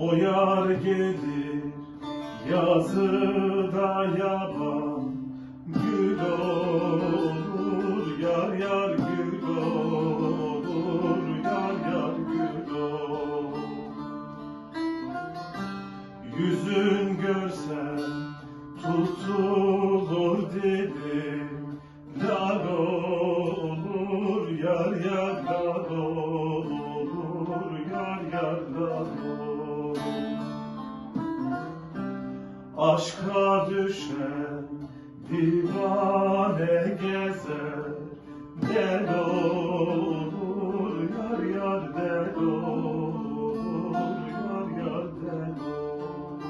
O yar gelir yazıda yaban, gül olur yar yar gül olur, yar yar gül olur. Yüzün görsen tutulur dilim, lar olur yar yar lar olur, yar yar lar olur. Aşka düşen divane gezer, del olur yar yar del olur, yar yar del olur.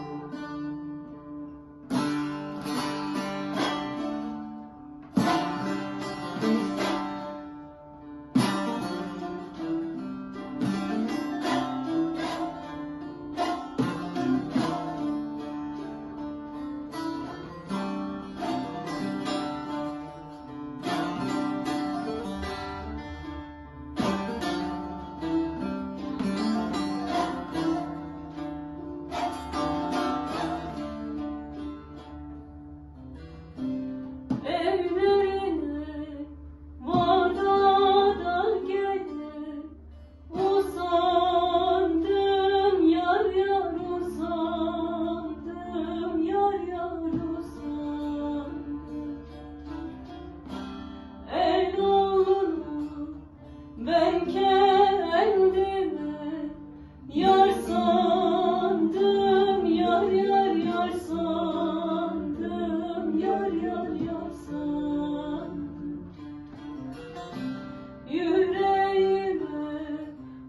Ben kendimi yar sandım, yar yar yar sandım, yar yar yar sandım. Yüreğime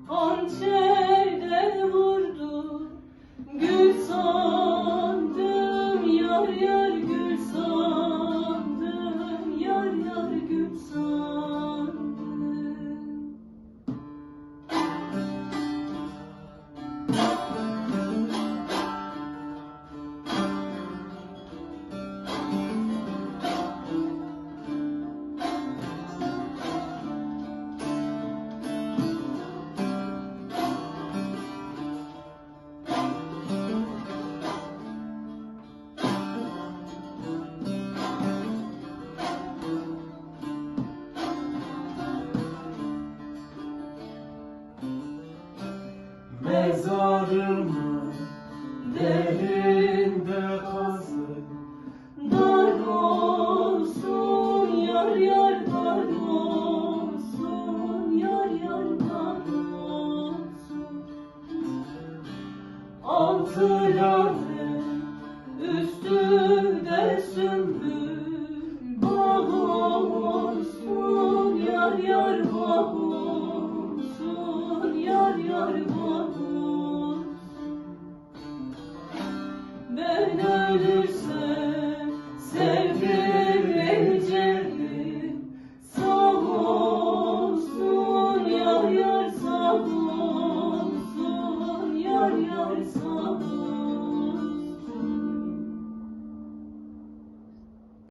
hançerle vurdu, gül sandım, yar yar gül sandım, yar yar gül sandım. Mezarımın derinde kazık, Dar olsun yar yar dar olsun, yar yar dar olsun. Altı lale üstü de sümbül, bağ olsun yar yar bağ olsun, yar yar bağ olsun. Ben ölürsem